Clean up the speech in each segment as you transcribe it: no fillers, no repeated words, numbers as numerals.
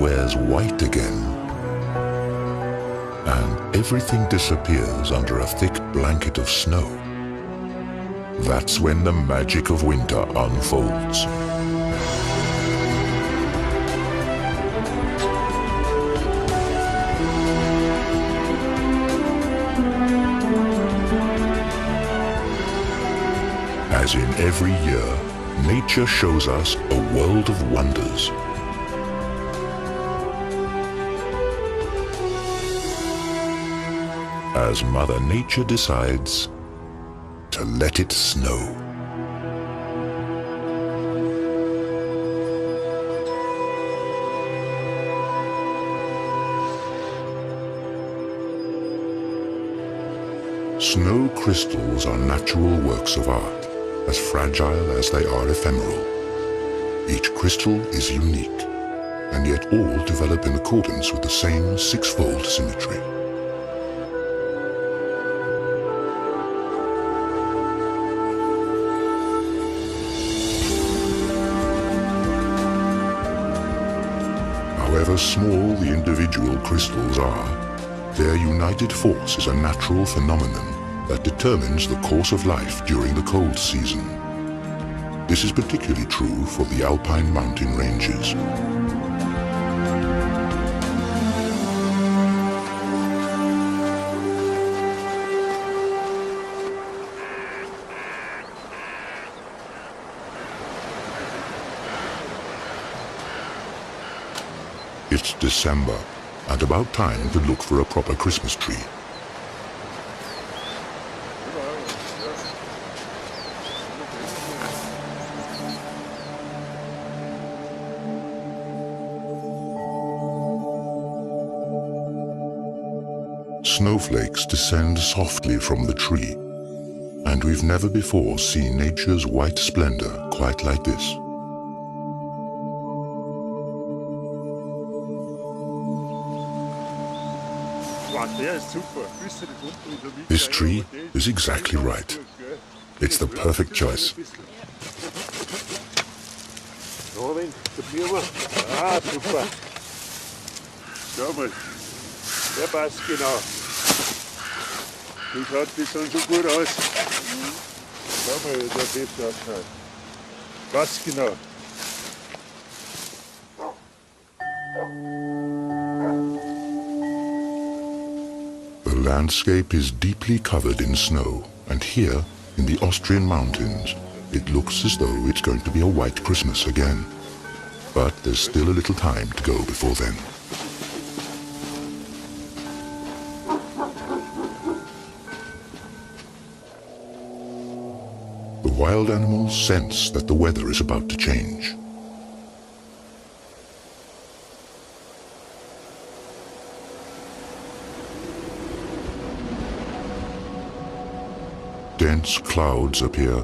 wears white again, and everything disappears under a thick blanket of snow, that's when the magic of winter unfolds. As in every year, nature shows us a world of wonders. As Mother Nature decides to let it snow. Snow crystals are natural works of art, as fragile as they are ephemeral. Each crystal is unique, and yet all develop in accordance with the same six-fold symmetry. However small the individual crystals are, their united force is a natural phenomenon that determines the course of life during the cold season. This is particularly true for the alpine mountain ranges. It's December, and about time to look for a proper Christmas tree. Snowflakes descend softly from the tree, and we've never before seen nature's white splendor quite like this. This tree is exactly right. It's the perfect choice. Super. Schau mal, der passt genau. Wie schaut das dann so gut aus? Schau mal, wie der Bett ausschaut. Passt genau. The landscape is deeply covered in snow, and here, in the Austrian mountains, it looks as though it's going to be a white Christmas again. But there's still a little time to go before then. The wild animals sense that the weather is about to change. Dense clouds appear.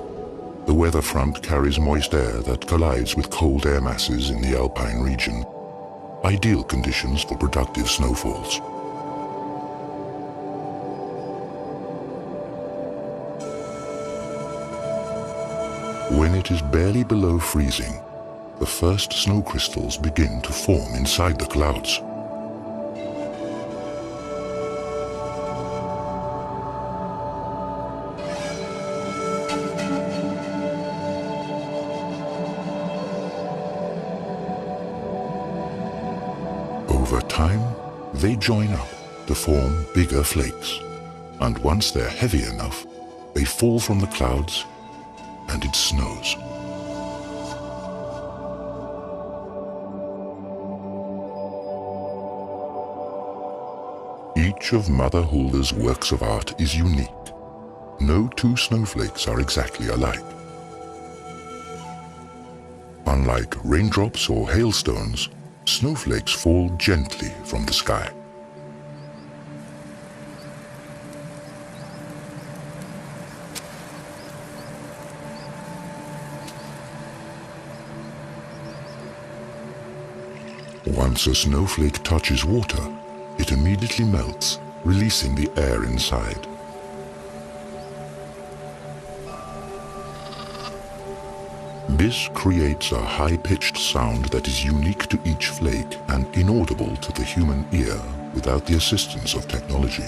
The weather front carries moist air that collides with cold air masses in the alpine region. Ideal conditions for productive snowfalls. When it is barely below freezing, the first snow crystals begin to form inside the clouds. Over time, they join up to form bigger flakes, and once they're heavy enough, they fall from the clouds and it snows. Each of Mother Hulda's works of art is unique. No two snowflakes are exactly alike. Unlike raindrops or hailstones, snowflakes fall gently from the sky. Once a snowflake touches water, it immediately melts, releasing the air inside. This creates a high-pitched sound that is unique to each flake and inaudible to the human ear without the assistance of technology.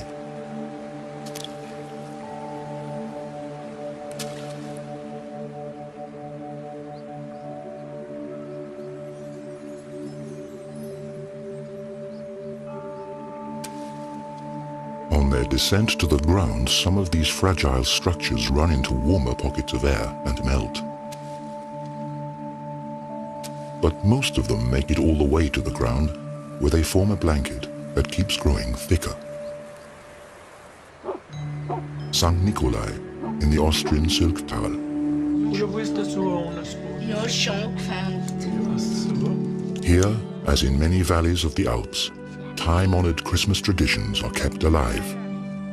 On their descent to the ground, some of these fragile structures run into warmer pockets of air and melt. But most of them make it all the way to the ground, where they form a blanket that keeps growing thicker. St. Nikolai in the Austrian Silktal. Here, as in many valleys of the Alps, time-honored Christmas traditions are kept alive.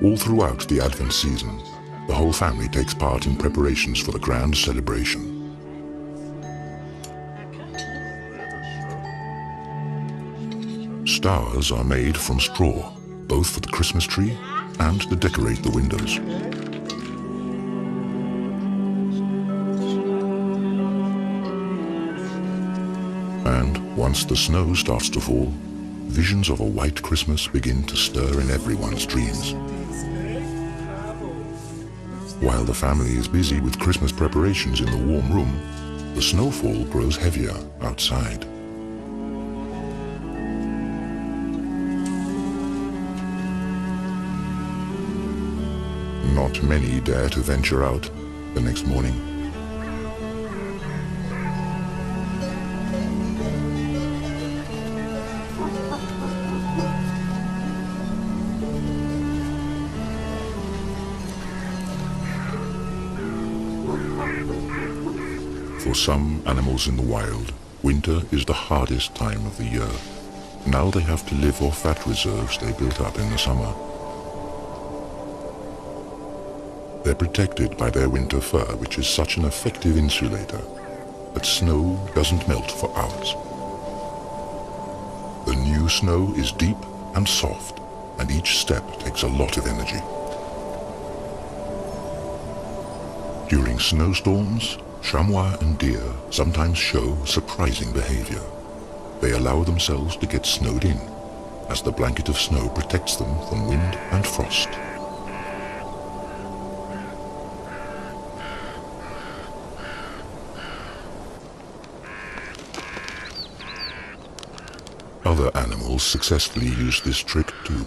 All throughout the Advent season, the whole family takes part in preparations for the grand celebration. Stars are made from straw, both for the Christmas tree and to decorate the windows. And once the snow starts to fall, visions of a white Christmas begin to stir in everyone's dreams. While the family is busy with Christmas preparations in the warm room, the snowfall grows heavier outside. Not many dare to venture out the next morning. For some animals in the wild, winter is the hardest time of the year. Now they have to live off fat reserves they built up in the summer. They're protected by their winter fur, which is such an effective insulator that snow doesn't melt for hours. The new snow is deep and soft, and each step takes a lot of energy. During snowstorms, chamois and deer sometimes show surprising behavior. They allow themselves to get snowed in, as the blanket of snow protects them from wind and frost. Other animals successfully use this trick too.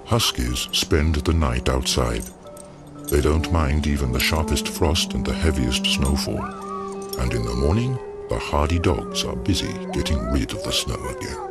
Huskies spend the night outside. They don't mind even the sharpest frost and the heaviest snowfall. And in the morning, the hardy dogs are busy getting rid of the snow again.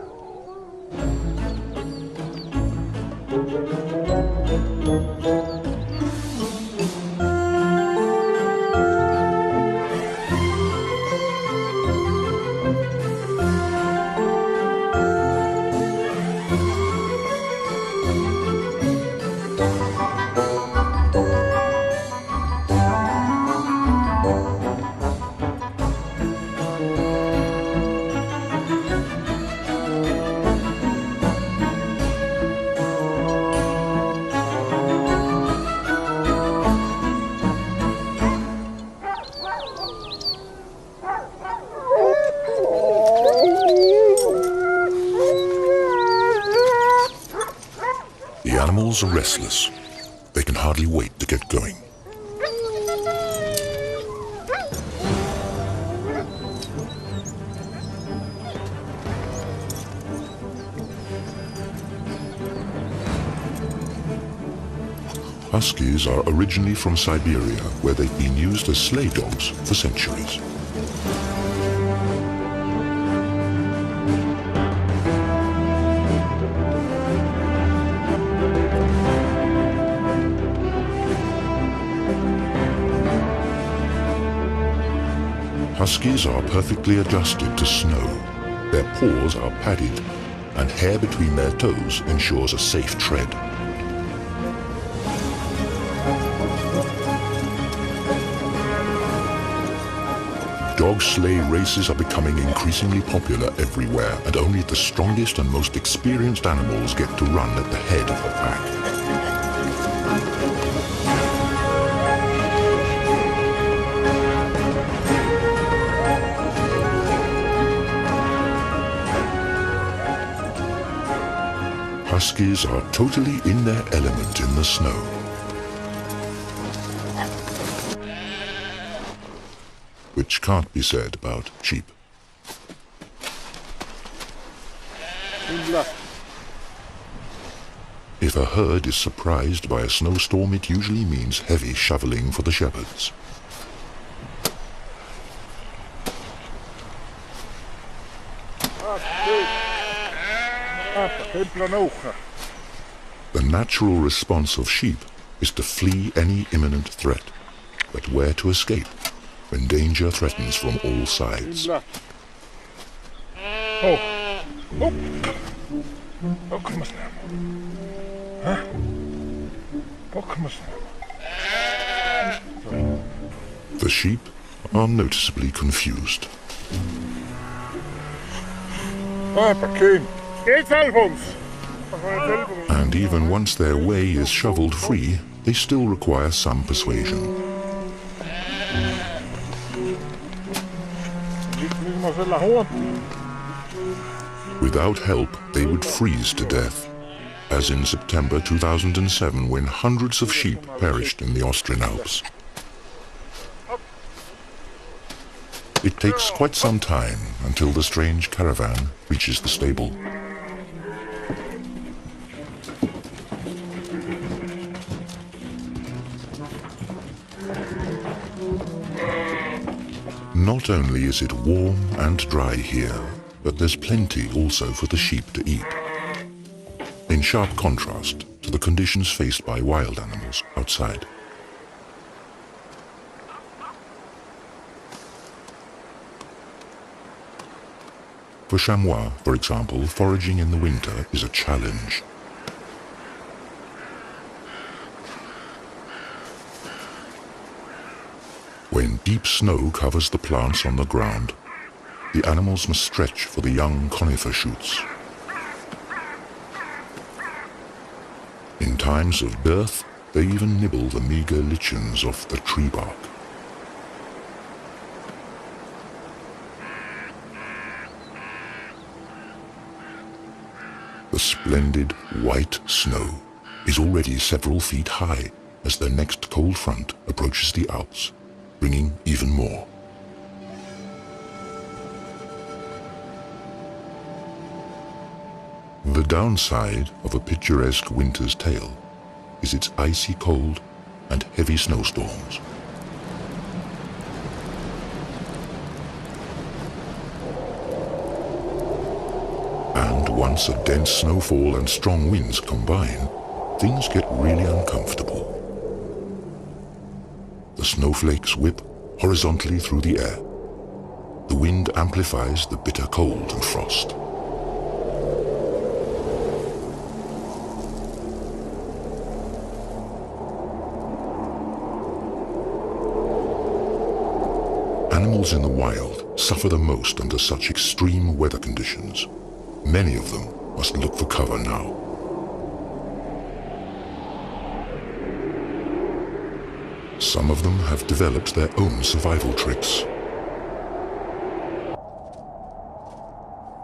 The animals are restless. They can hardly wait to get going. Huskies are originally from Siberia, where they've been used as sleigh dogs for centuries. Huskies are perfectly adjusted to snow. Their paws are padded, and hair between their toes ensures a safe tread. Dog sleigh races are becoming increasingly popular everywhere, and only the strongest and most experienced animals get to run at the head of the pack. Huskies are totally in their element in the snow. Which can't be said about sheep. If a herd is surprised by a snowstorm, it usually means heavy shoveling for the shepherds. The natural response of sheep is to flee any imminent threat, but where to escape when danger threatens from all sides. The sheep are noticeably confused. And even once their way is shoveled free, they still require some persuasion. Without help, they would freeze to death, as in September 2007 when hundreds of sheep perished in the Austrian Alps. It takes quite some time until the strange caravan reaches the stable. Not only is it warm and dry here, but there's plenty also for the sheep to eat, in sharp contrast to the conditions faced by wild animals outside. For chamois, for example, foraging in the winter is a challenge. When deep snow covers the plants on the ground, the animals must stretch for the young conifer shoots. In times of dearth, they even nibble the meager lichens off the tree bark. The splendid white snow is already several feet high as the next cold front approaches the Alps, bringing even more. The downside of a picturesque winter's tale is its icy cold and heavy snowstorms. And once a dense snowfall and strong winds combine, things get really uncomfortable. The snowflakes whip horizontally through the air. The wind amplifies the bitter cold and frost. Animals in the wild suffer the most under such extreme weather conditions. Many of them must look for cover now. Some of them have developed their own survival tricks.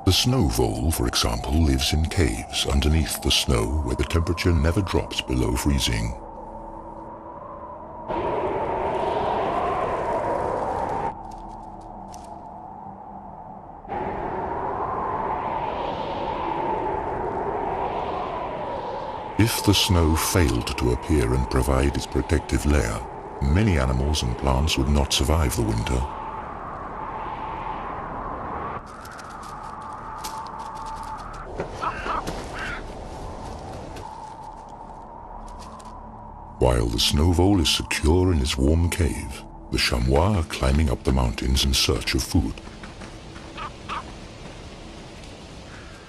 The snow vole, for example, lives in caves underneath the snow where the temperature never drops below freezing. If the snow failed to appear and provide its protective layer, many animals and plants would not survive the winter. While the snow vole is secure in its warm cave, the chamois are climbing up the mountains in search of food.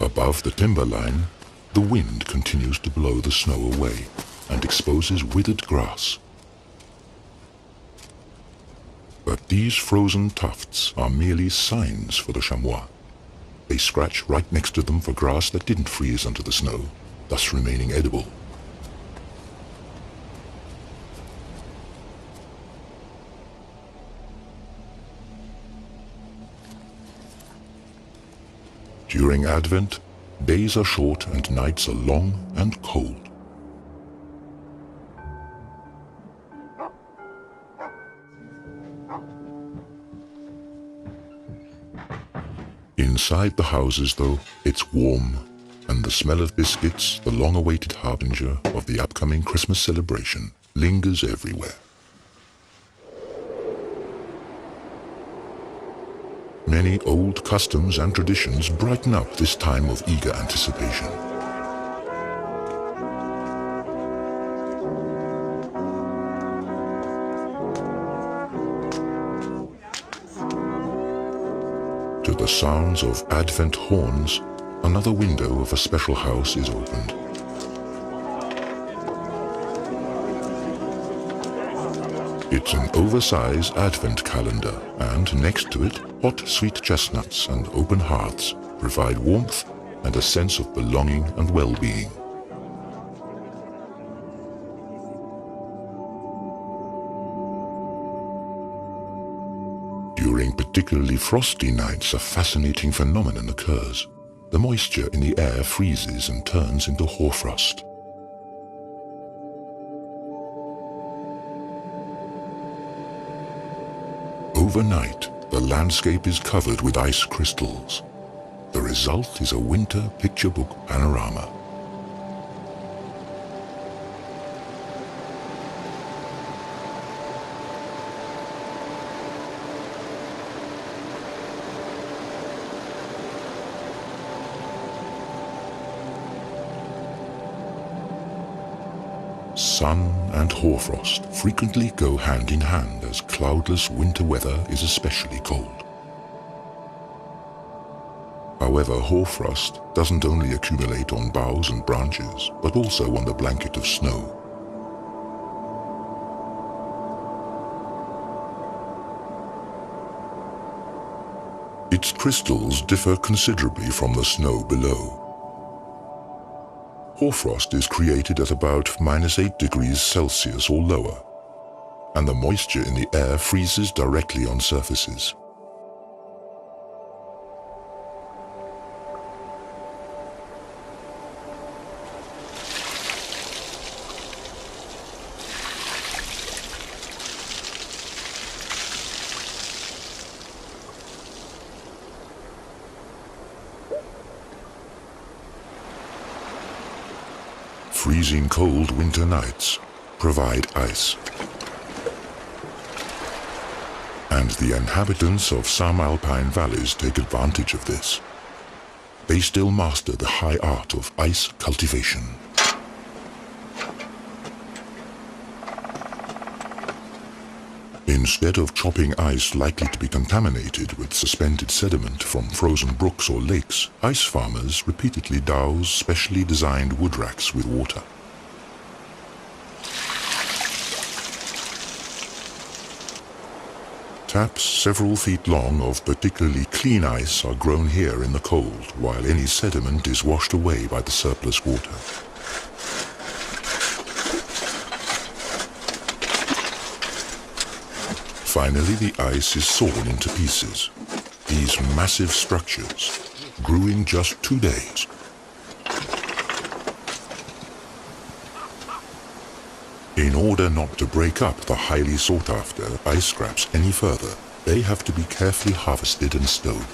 Above the timberline, the wind continues to blow the snow away and exposes withered grass. But these frozen tufts are merely signs for the chamois. They scratch right next to them for grass that didn't freeze under the snow, thus remaining edible. During Advent, days are short and nights are long and cold. Inside the houses, though, it's warm, and the smell of biscuits, the long-awaited harbinger of the upcoming Christmas celebration, lingers everywhere. Many old customs and traditions brighten up this time of eager anticipation. To the sounds of Advent horns, another window of a special house is opened. It's an oversized Advent calendar, and next to it, hot sweet chestnuts and open hearths provide warmth and a sense of belonging and well-being. During particularly frosty nights, a fascinating phenomenon occurs. The moisture in the air freezes and turns into hoarfrost. Overnight, the landscape is covered with ice crystals. The result is a winter picture book panorama. Sun and hoarfrost frequently go hand in hand, as cloudless winter weather is especially cold. However, hoarfrost doesn't only accumulate on boughs and branches, but also on the blanket of snow. Its crystals differ considerably from the snow below. Hoarfrost is created at about -8 degrees Celsius or lower, and the moisture in the air freezes directly on surfaces. Freezing cold winter nights provide ice. And the inhabitants of some alpine valleys take advantage of this. They still master the high art of ice cultivation. Instead of chopping ice likely to be contaminated with suspended sediment from frozen brooks or lakes, ice farmers repeatedly douse specially designed wood racks with water. Taps several feet long of particularly clean ice are grown here in the cold, while any sediment is washed away by the surplus water. Finally, the ice is sawn into pieces. These massive structures grew in just 2 days. In order not to break up the highly sought-after ice scraps any further, they have to be carefully harvested and stowed.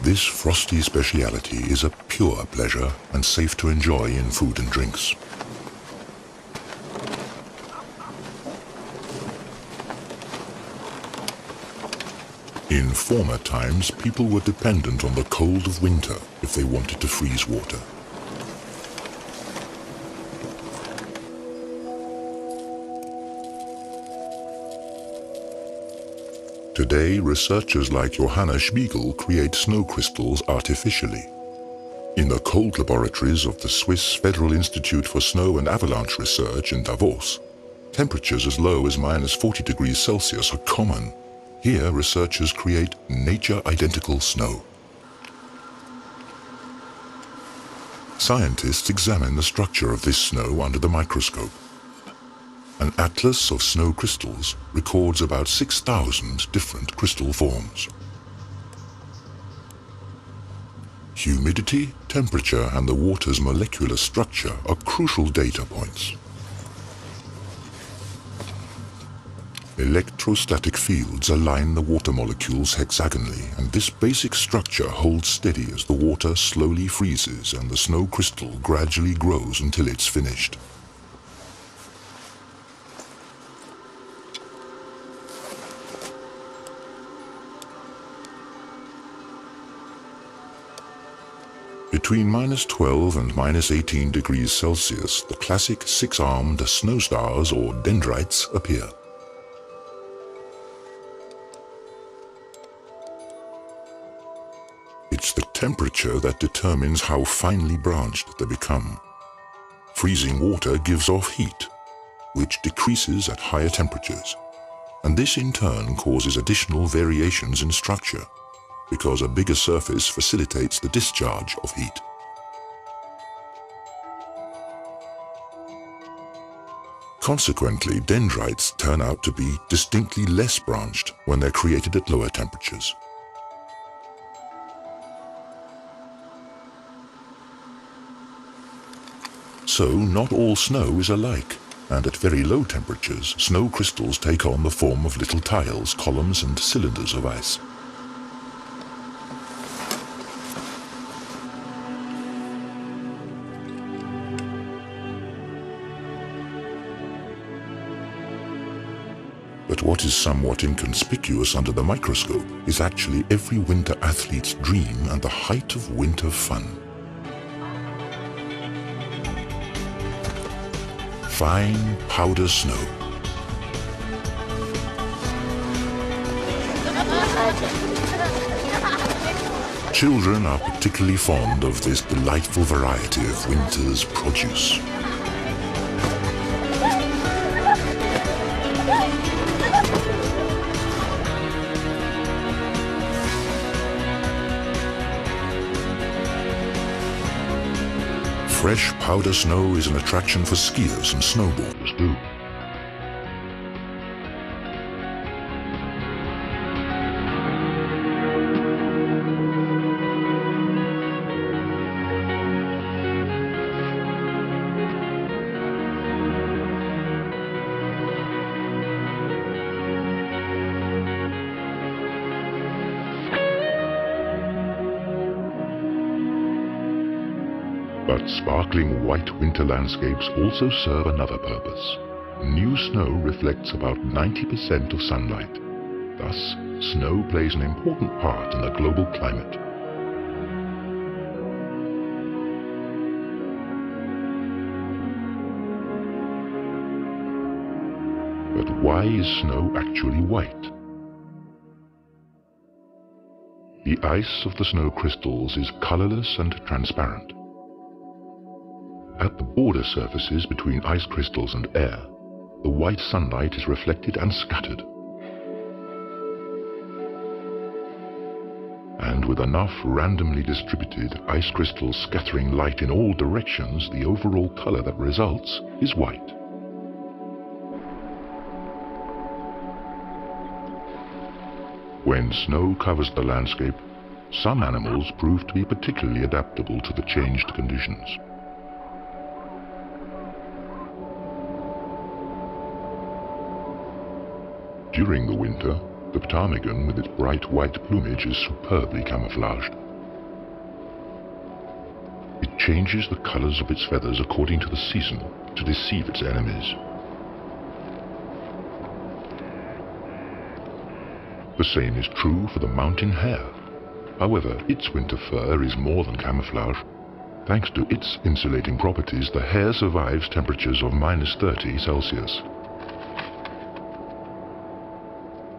This frosty speciality is a pure pleasure and safe to enjoy in food and drinks. In former times, people were dependent on the cold of winter if they wanted to freeze water. Today, researchers like Johanna Spiegel create snow crystals artificially. In the cold laboratories of the Swiss Federal Institute for Snow and Avalanche Research in Davos, temperatures as low as -40 degrees Celsius are common. Here, researchers create nature-identical snow. Scientists examine the structure of this snow under the microscope. An atlas of snow crystals records about 6,000 different crystal forms. Humidity, temperature, and the water's molecular structure are crucial data points. Electrostatic fields align the water molecules hexagonally, and this basic structure holds steady as the water slowly freezes and the snow crystal gradually grows until it's finished. Between -12 and -18 degrees Celsius, the classic six-armed snow stars or dendrites appear. It's the temperature that determines how finely branched they become. Freezing water gives off heat, which decreases at higher temperatures, and this in turn causes additional variations in structure, because a bigger surface facilitates the discharge of heat. Consequently, dendrites turn out to be distinctly less branched when they're created at lower temperatures. So, not all snow is alike, and at very low temperatures, snow crystals take on the form of little tiles, columns, and cylinders of ice. But what is somewhat inconspicuous under the microscope is actually every winter athlete's dream and the height of winter fun. Fine powder snow. Children are particularly fond of this delightful variety of winter's produce. Fresh powder snow is an attraction for skiers and snowboarders too. But sparkling white winter landscapes also serve another purpose. New snow reflects about 90% of sunlight. Thus, snow plays an important part in the global climate. But why is snow actually white? The ice of the snow crystals is colorless and transparent. At the border surfaces between ice crystals and air, the white sunlight is reflected and scattered. And with enough randomly distributed ice crystals scattering light in all directions, the overall color that results is white. When snow covers the landscape, some animals prove to be particularly adaptable to the changed conditions. During the winter, the ptarmigan with its bright white plumage is superbly camouflaged. It changes the colors of its feathers according to the season to deceive its enemies. The same is true for the mountain hare. However, its winter fur is more than camouflage. Thanks to its insulating properties, the hare survives temperatures of -30 Celsius.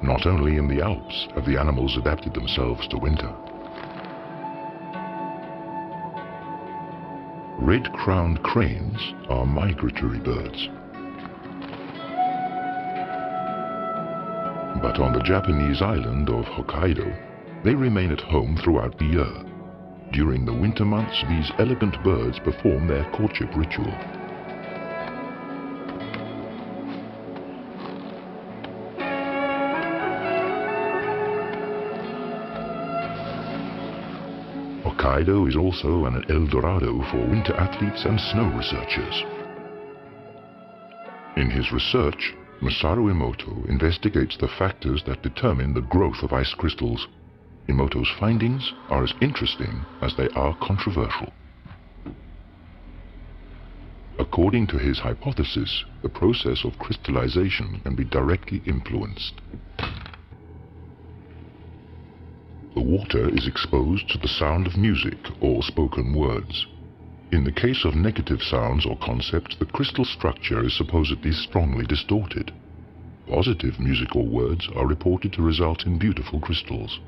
Not only in the Alps have the animals adapted themselves to winter. Red-crowned cranes are migratory birds. But on the Japanese island of Hokkaido, they remain at home throughout the year. During the winter months, these elegant birds perform their courtship ritual. Hokkaido is also an El Dorado for winter athletes and snow researchers. In his research, Masaru Emoto investigates the factors that determine the growth of ice crystals. Emoto's findings are as interesting as they are controversial. According to his hypothesis, the process of crystallization can be directly influenced. The water is exposed to the sound of music or spoken words. In the case of negative sounds or concepts, the crystal structure is supposedly strongly distorted. Positive music or words are reported to result in beautiful crystals.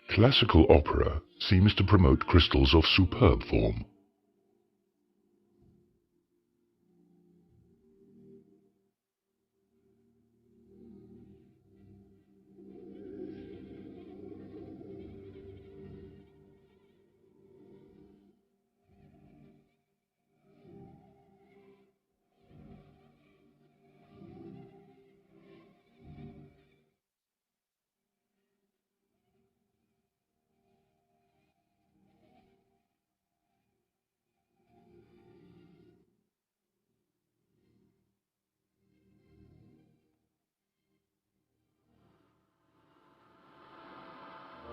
Classical opera seems to promote crystals of superb form.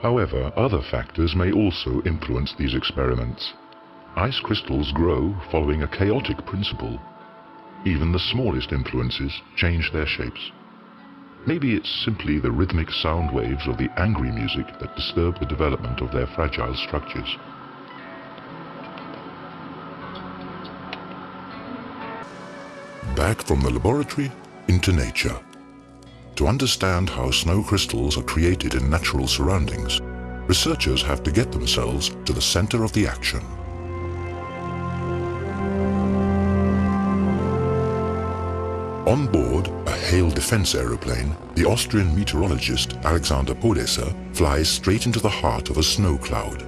However, other factors may also influence these experiments. Ice crystals grow following a chaotic principle. Even the smallest influences change their shapes. Maybe it's simply the rhythmic sound waves of the angry music that disturb the development of their fragile structures. Back from the laboratory into nature. To understand how snow crystals are created in natural surroundings, researchers have to get themselves to the center of the action. On board a hail defense aeroplane, the Austrian meteorologist Alexander Podesser flies straight into the heart of a snow cloud.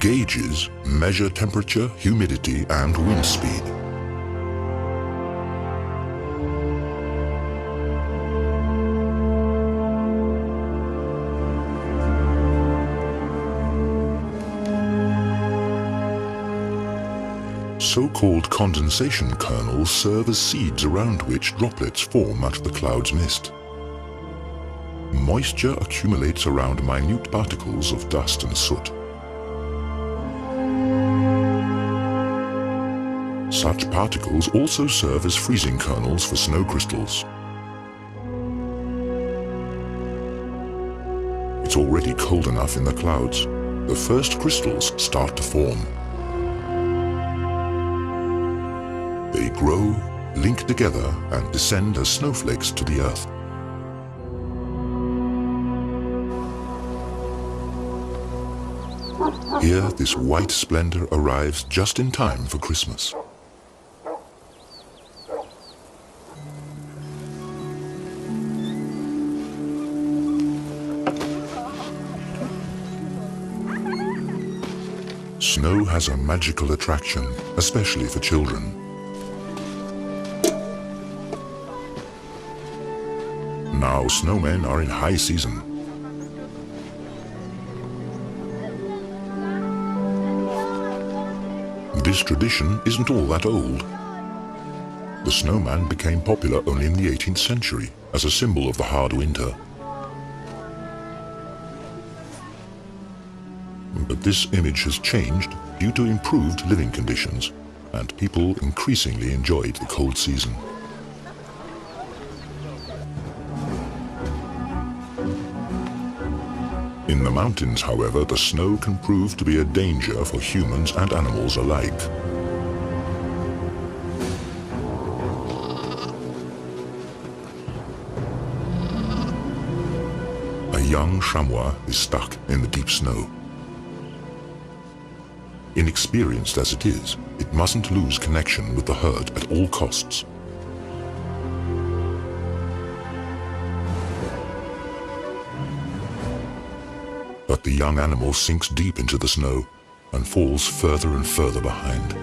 Gauges measure temperature, humidity, and wind speed. So-called condensation kernels serve as seeds around which droplets form out of the cloud's mist. Moisture accumulates around minute particles of dust and soot. Such particles also serve as freezing kernels for snow crystals. It's already cold enough in the clouds. The first crystals start to form. They grow, link together, and descend as snowflakes to the earth. Here, this white splendor arrives just in time for Christmas. Snow has a magical attraction, especially for children. Now snowmen are in high season. This tradition isn't all that old. The snowman became popular only in the 18th century as a symbol of the hard winter. But this image has changed due to improved living conditions, and people increasingly enjoyed the cold season. In the mountains, however, the snow can prove to be a danger for humans and animals alike. A young chamois is stuck in the deep snow. Inexperienced as it is, it mustn't lose connection with the herd at all costs. But the young animal sinks deep into the snow and falls further and further behind.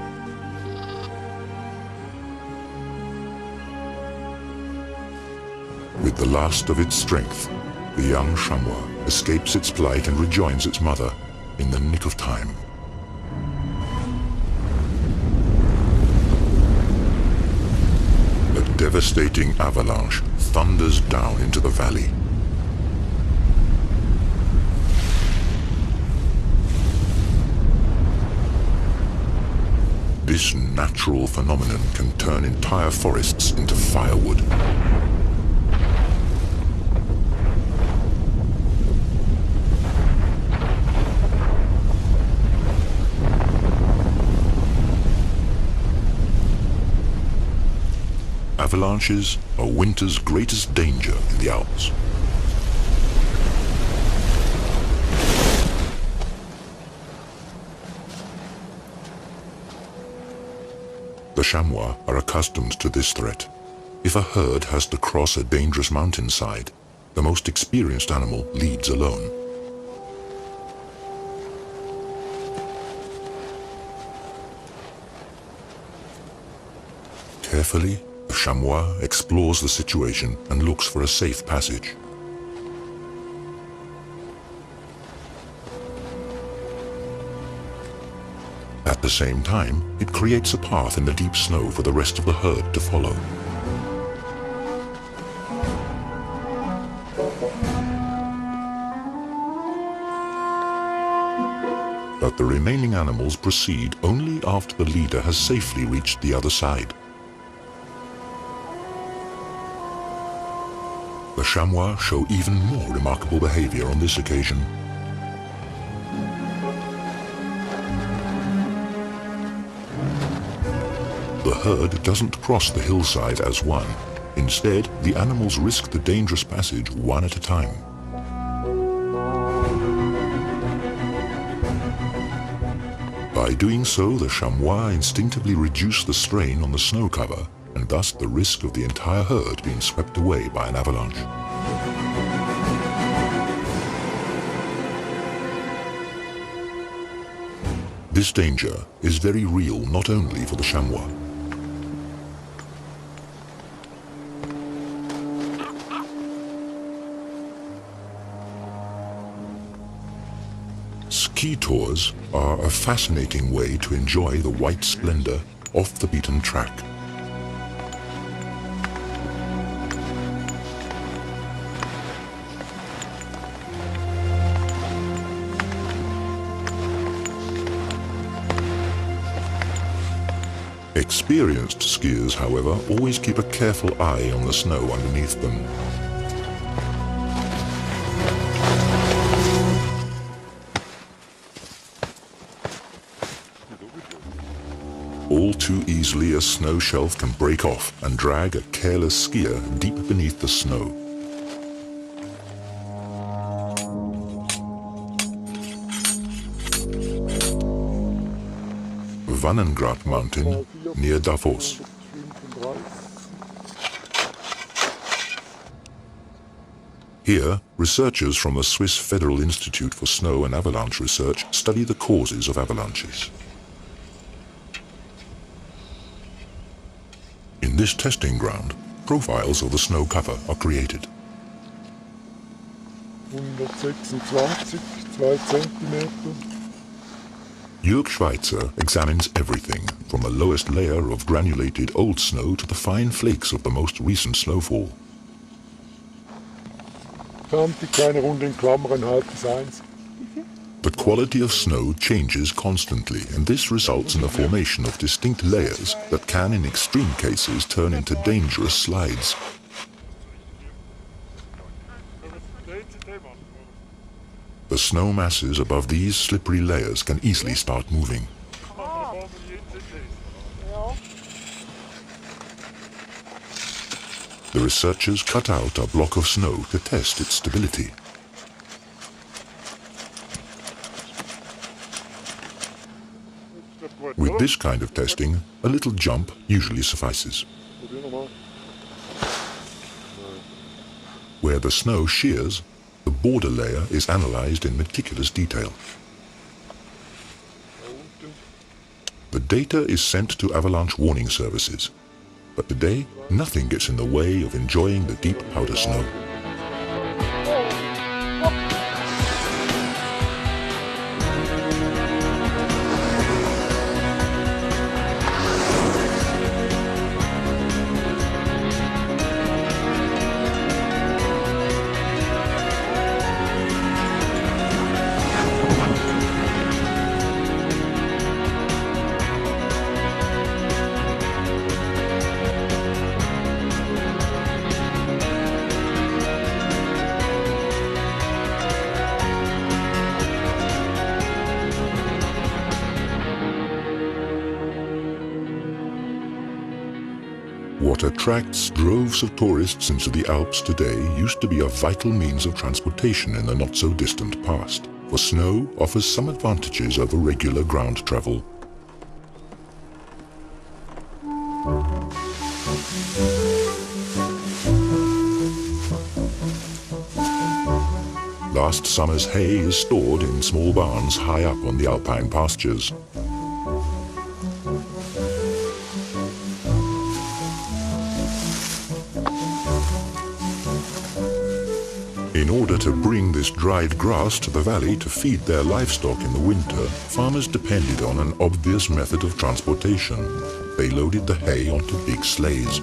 With the last of its strength, the young chamois escapes its plight and rejoins its mother in the nick of time. A devastating avalanche thunders down into the valley. This natural phenomenon can turn entire forests into firewood. Avalanches are winter's greatest danger in the Alps. The chamois are accustomed to this threat. If a herd has to cross a dangerous mountainside, the most experienced animal leads alone. Carefully, the chamois explores the situation and looks for a safe passage. At the same time, it creates a path in the deep snow for the rest of the herd to follow. But the remaining animals proceed only after the leader has safely reached the other side. The chamois show even more remarkable behavior on this occasion. The herd doesn't cross the hillside as one. Instead, the animals risk the dangerous passage one at a time. By doing so, the chamois instinctively reduce the strain on the snow cover, and thus the risk of the entire herd being swept away by an avalanche. This danger is very real not only for the chamois. Ski tours are a fascinating way to enjoy the white splendor off the beaten track. Experienced skiers, however, always keep a careful eye on the snow underneath them. All too easily, a snow shelf can break off and drag a careless skier deep beneath the snow. Vannengrat Mountain, near Davos. Here, researchers from the Swiss Federal Institute for Snow and Avalanche Research study the causes of avalanches. In this testing ground, profiles of the snow cover are created. 126, 2 Zentimeter. Jörg Schweitzer examines everything, from the lowest layer of granulated old snow to the fine flakes of the most recent snowfall. Die kleine Runde in Klammern, halbes 1. The quality of snow changes constantly, and this results in the formation of distinct layers that can, in extreme cases, turn into dangerous slides. The snow masses above these slippery layers can easily start moving. The researchers cut out a block of snow to test its stability. With this kind of testing, a little jump usually suffices. Where the snow shears, the border layer is analyzed in meticulous detail. The data is sent to avalanche warning services. But today, nothing gets in the way of enjoying the deep powder snow. What attracts droves of tourists into the Alps today used to be a vital means of transportation in the not-so-distant past, for snow offers some advantages over regular ground travel. Last summer's hay is stored in small barns high up on the alpine pastures. In order to bring this dried grass to the valley to feed their livestock in the winter, farmers depended on an obvious method of transportation. They loaded the hay onto big sleighs.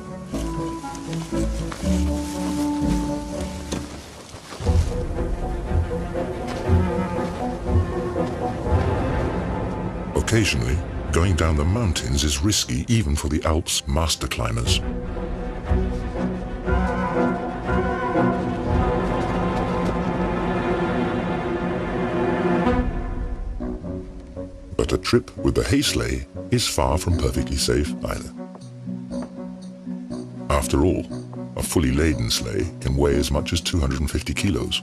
Occasionally, going down the mountains is risky even for the Alps' master climbers. But a trip with the hay sleigh is far from perfectly safe either. After all, a fully laden sleigh can weigh as much as 250 kilos.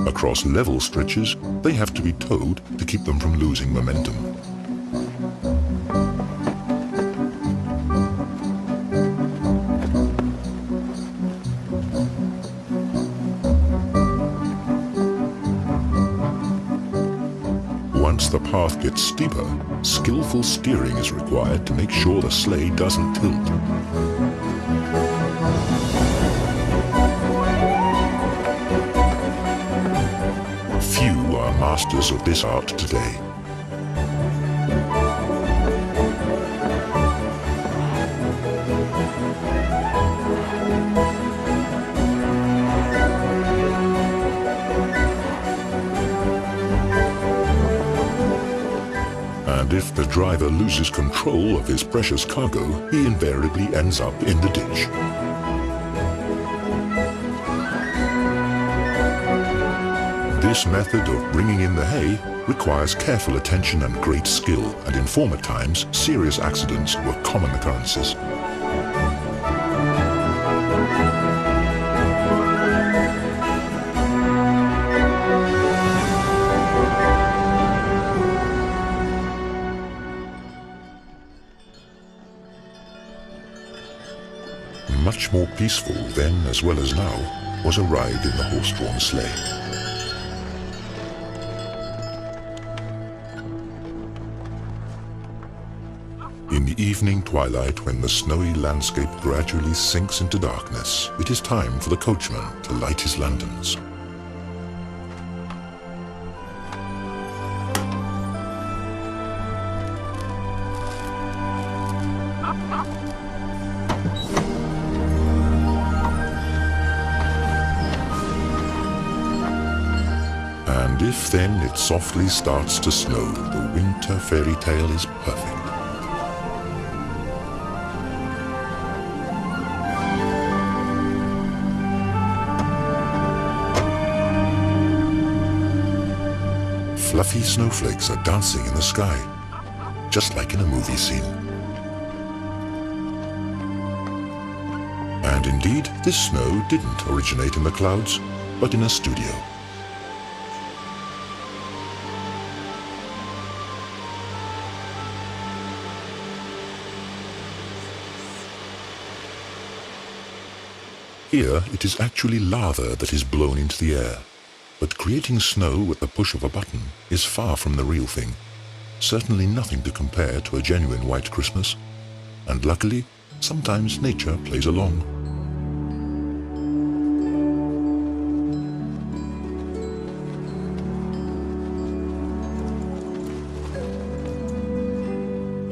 Across level stretches, they have to be towed to keep them from losing momentum. Once the path gets steeper, skillful steering is required to make sure the sleigh doesn't tilt. Few are masters of this art today. And if the driver loses control of his precious cargo, he invariably ends up in the ditch. This method of bringing in the hay requires careful attention and great skill, and in former times, serious accidents were common occurrences. Much more peaceful then as well as now was a ride in the horse-drawn sleigh. In the evening twilight, when the snowy landscape gradually sinks into darkness, it is time for the coachman to light his lanterns. And if then it softly starts to snow, the winter fairy tale is perfect. Fluffy snowflakes are dancing in the sky, just like in a movie scene. And indeed, this snow didn't originate in the clouds, but in a studio. Here, it is actually lava that is blown into the air. But creating snow with the push of a button is far from the real thing. Certainly nothing to compare to a genuine white Christmas. And luckily, sometimes nature plays along.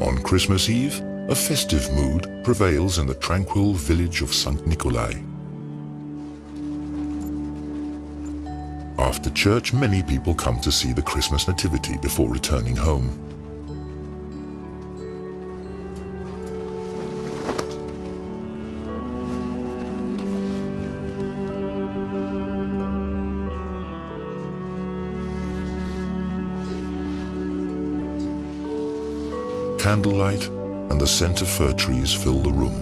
On Christmas Eve, a festive mood prevails in the tranquil village of St. Nikolai. After church, many people come to see the Christmas nativity before returning home. Candlelight and the scent of fir trees fill the room.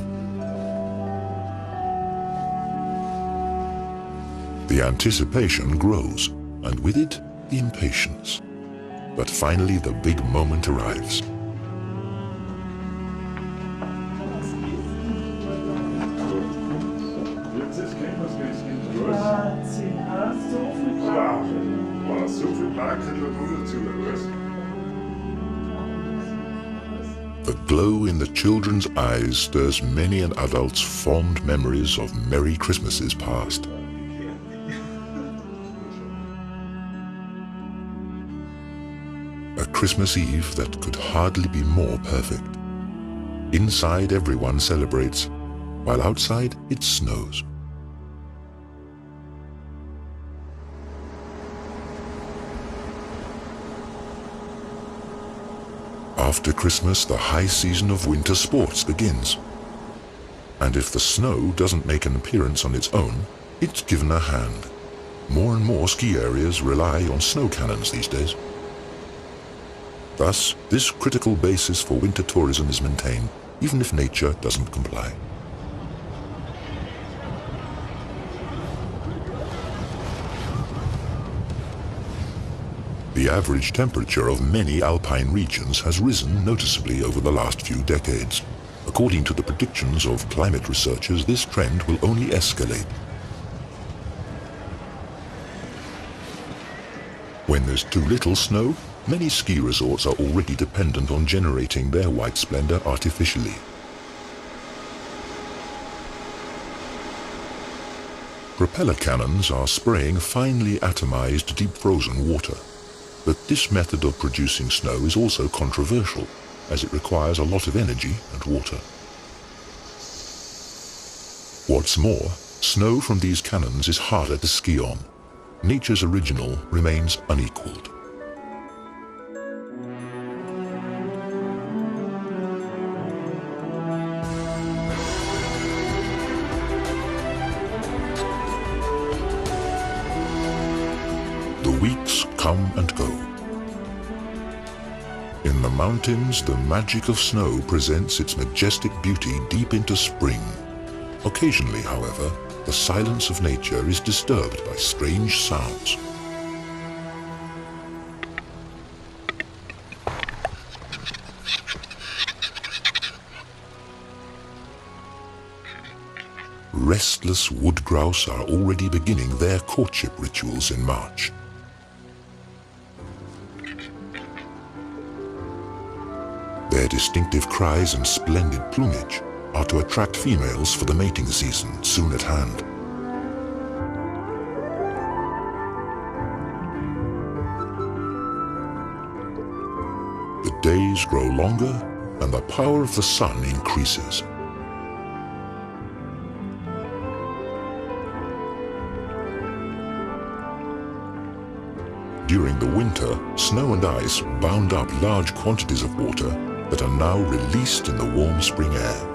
The anticipation grows, and with it, the impatience. But finally, the big moment arrives. The glow in the children's eyes stirs many an adult's fond memories of merry Christmases past. A Christmas Eve that could hardly be more perfect. Inside, everyone celebrates, while outside it snows. After Christmas, the high season of winter sports begins. And if the snow doesn't make an appearance on its own, it's given a hand. More and more ski areas rely on snow cannons these days. Thus, this critical basis for winter tourism is maintained, even if nature doesn't comply. The average temperature of many alpine regions has risen noticeably over the last few decades. According to the predictions of climate researchers, this trend will only escalate. When there's too little snow, many ski resorts are already dependent on generating their white splendor artificially. Propeller cannons are spraying finely atomized deep frozen water. But this method of producing snow is also controversial, as it requires a lot of energy and water. What's more, snow from these cannons is harder to ski on. Nature's original remains unequaled. The weeks come and go. In the mountains, the magic of snow presents its majestic beauty deep into spring. Occasionally, however, the silence of nature is disturbed by strange sounds. Restless wood grouse are already beginning their courtship rituals in March. Their distinctive cries and splendid plumage are to attract females for the mating season soon at hand. The days grow longer and the power of the sun increases. During the winter, snow and ice bound up large quantities of water that are now released in the warm spring air.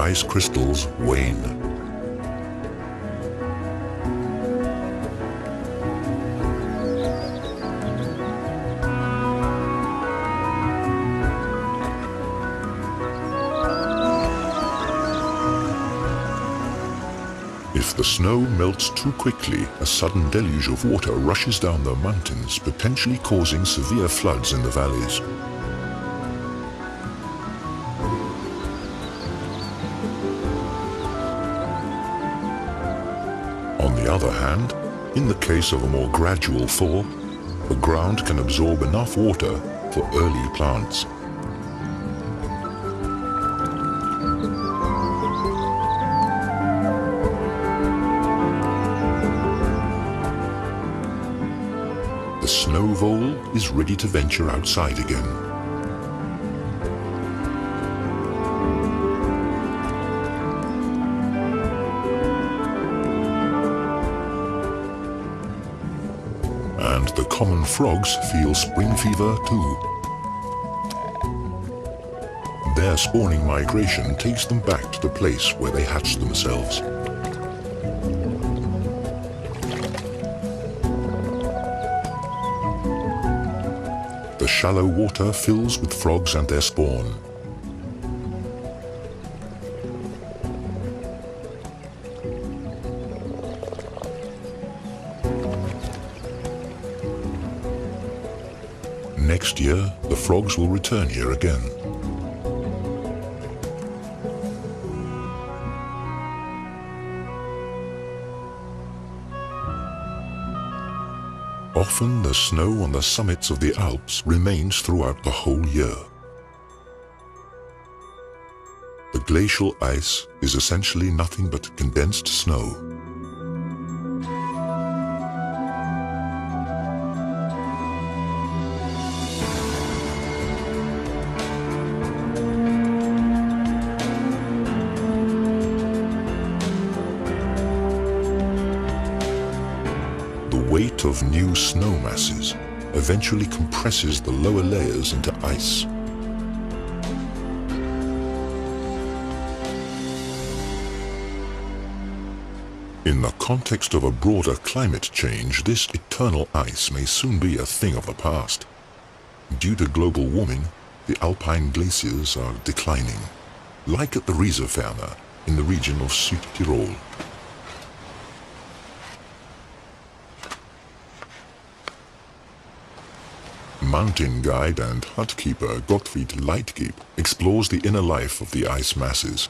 ice crystals wane. If the snow melts too quickly, a sudden deluge of water rushes down the mountains, potentially causing severe floods in the valleys. On the other hand, in the case of a more gradual thaw, the ground can absorb enough water for early plants. The snow vole is ready to venture outside again. And the common frogs feel spring fever too. Their spawning migration takes them back to the place where they hatched themselves. The shallow water fills with frogs and their spawn. Next year, the frogs will return here again. Often the snow on the summits of the Alps remains throughout the whole year. The glacial ice is essentially nothing but condensed snow. The weight of new snow masses eventually compresses the lower layers into ice. In the context of a broader climate change, this eternal ice may soon be a thing of the past. Due to global warming, the alpine glaciers are declining, like at the Rieserferner in the region of Südtirol. Mountain guide and hut keeper Gottfried Leitgeb explores the inner life of the ice masses.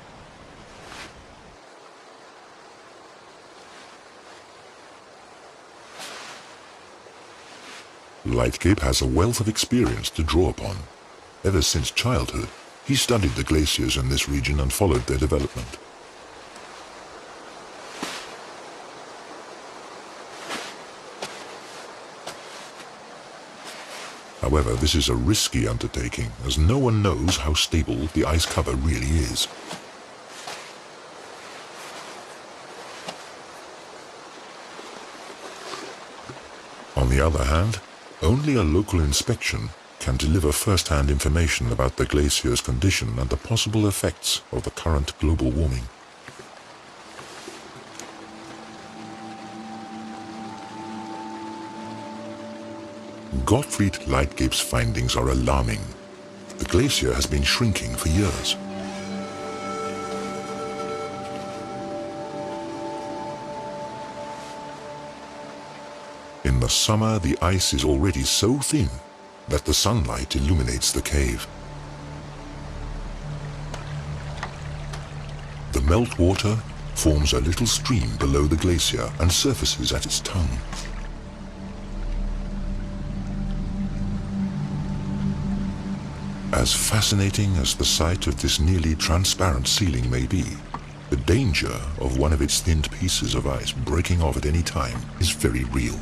Leitgeb has a wealth of experience to draw upon. Ever since childhood, he studied the glaciers in this region and followed their development. However, this is a risky undertaking, as no one knows how stable the ice cover really is. On the other hand, only a local inspection can deliver first-hand information about the glacier's condition and the possible effects of the current global warming. Gottfried Leitgeb's findings are alarming. The glacier has been shrinking for years. In the summer, the ice is already so thin that the sunlight illuminates the cave. The meltwater forms a little stream below the glacier and surfaces at its tongue. As fascinating as the sight of this nearly transparent ceiling may be, the danger of one of its thinned pieces of ice breaking off at any time is very real.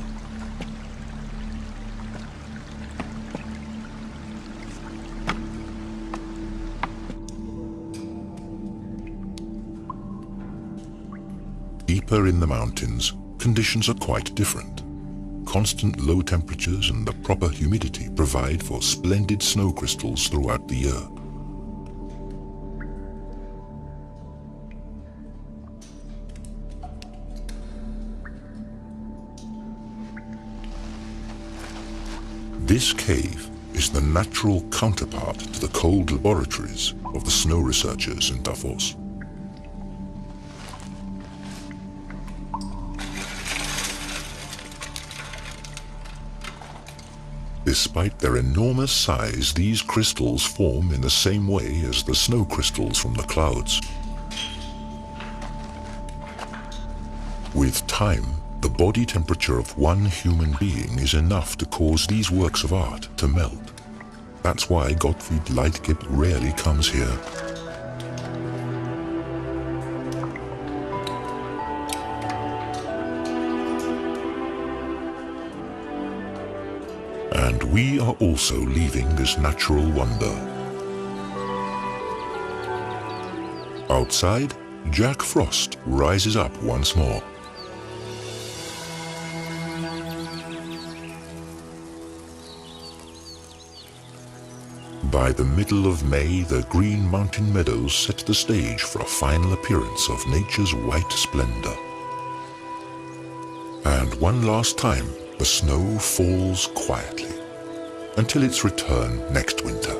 Deeper in the mountains, conditions are quite different. Constant low temperatures and the proper humidity provide for splendid snow crystals throughout the year. This cave is the natural counterpart to the cold laboratories of the snow researchers in Davos. Despite their enormous size, these crystals form in the same way as the snow crystals from the clouds. With time, the body temperature of one human being is enough to cause these works of art to melt. That's why Gottfried Leitgeb rarely comes here. And we are also leaving this natural wonder. Outside, Jack Frost rises up once more. By the middle of May, the green mountain meadows set the stage for a final appearance of nature's white splendor. And one last time, the snow falls quietly until its return next winter.